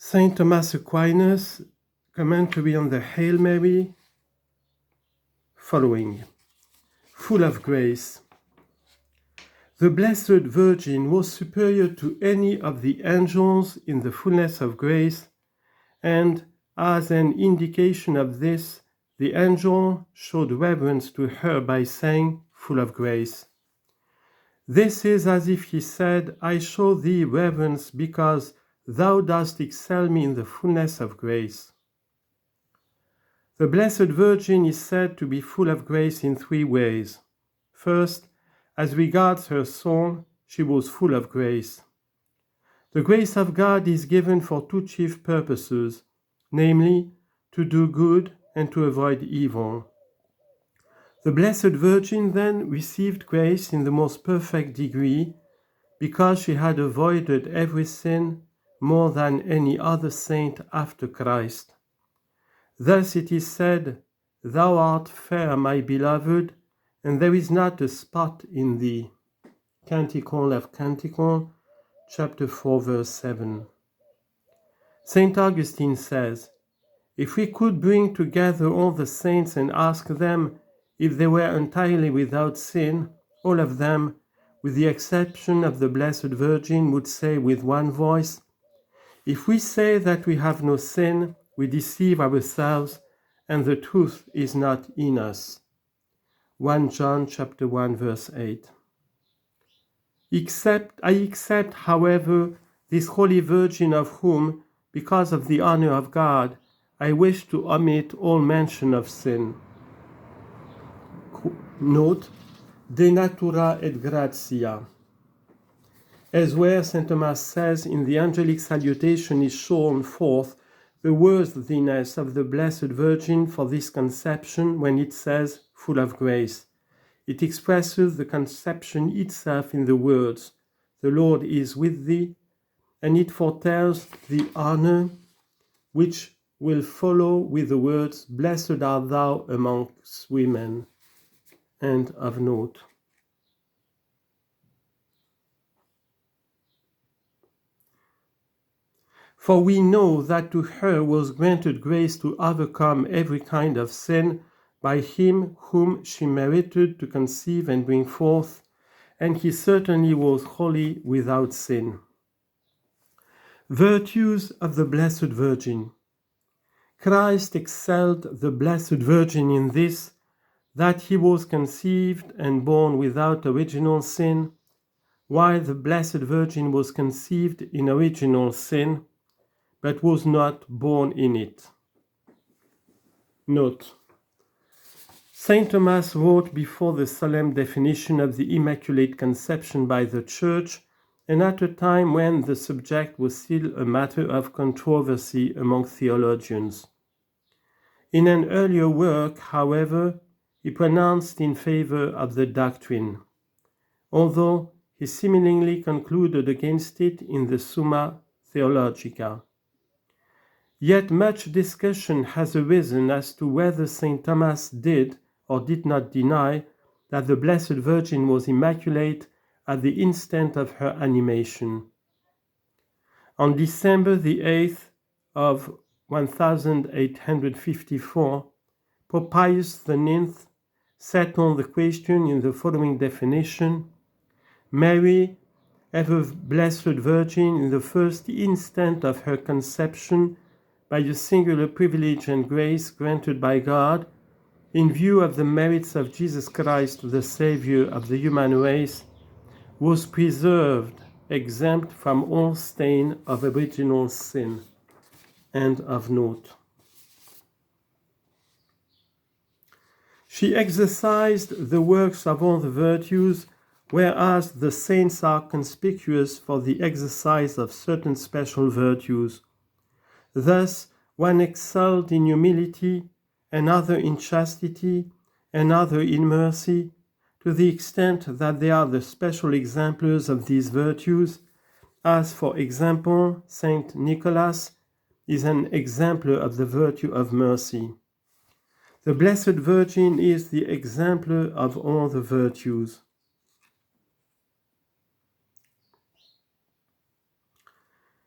Saint Thomas Aquinas, commentary on the Hail Mary, following. Full of grace. The Blessed Virgin was superior to any of the angels in the fullness of grace, and as an indication of this, the angel showed reverence to her by saying, full of grace. This is as if he said, I show thee reverence because thou dost excel me in the fullness of grace. The Blessed Virgin is said to be full of grace in three ways. First, as regards her soul, she was full of grace. The grace of God is given for two chief purposes, namely, to do good and to avoid evil. The Blessed Virgin then received grace in the most perfect degree because she had avoided every sin more than any other saint after Christ. Thus it is said, Thou art fair, my beloved, and there is not a spot in thee. Canticle of Canticle, chapter 4, verse 7. St. Augustine says, If we could bring together all the saints and ask them if they were entirely without sin, all of them, with the exception of the Blessed Virgin, would say with one voice, If we say that we have no sin, we deceive ourselves, and the truth is not in us. 1 John chapter 1, verse 8. I accept, however, this Holy Virgin of whom, because of the honor of God, I wish to omit all mention of sin. Note, De natura et gratia. As where St. Thomas says in the angelic salutation is shown forth the worthiness of the Blessed Virgin for this conception when it says, full of grace. It expresses the conception itself in the words, the Lord is with thee, and it foretells the honor which will follow with the words, Blessed art thou amongst women. End of note. For we know that to her was granted grace to overcome every kind of sin by him whom she merited to conceive and bring forth, and he certainly was wholly without sin. Virtues of the Blessed Virgin. Christ excelled the Blessed Virgin in this, that he was conceived and born without original sin, while the Blessed Virgin was conceived in original sin, but was not born in it. Note. St. Thomas wrote before the solemn definition of the Immaculate Conception by the Church, and at a time when the subject was still a matter of controversy among theologians. In an earlier work, however, he pronounced in favor of the doctrine, although he seemingly concluded against it in the Summa Theologica. Yet much discussion has arisen as to whether St. Thomas did or did not deny that the Blessed Virgin was immaculate at the instant of her animation. On December the 8th of 1854, Pope Pius IX settled the question in the following definition: Mary, ever Blessed Virgin in the first instant of her conception, by a singular privilege and grace granted by God, in view of the merits of Jesus Christ, the Savior of the human race, was preserved, exempt from all stain of original sin. End of note. She exercised the works of all the virtues, whereas the saints are conspicuous for the exercise of certain special virtues. Thus, one excelled in humility, another in chastity, another in mercy, to the extent that they are the special exemplars of these virtues, as, for example, Saint Nicholas is an exemplar of the virtue of mercy. The Blessed Virgin is the exemplar of all the virtues.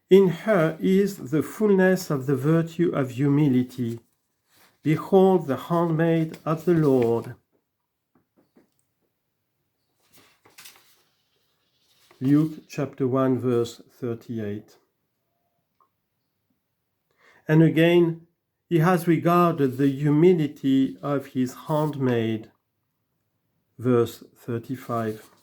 In her is the fullness of the virtue of humility. Behold the handmaid of the Lord. Luke chapter 1 verse 38. And again, he has regarded the humility of his handmaid. Verse 35.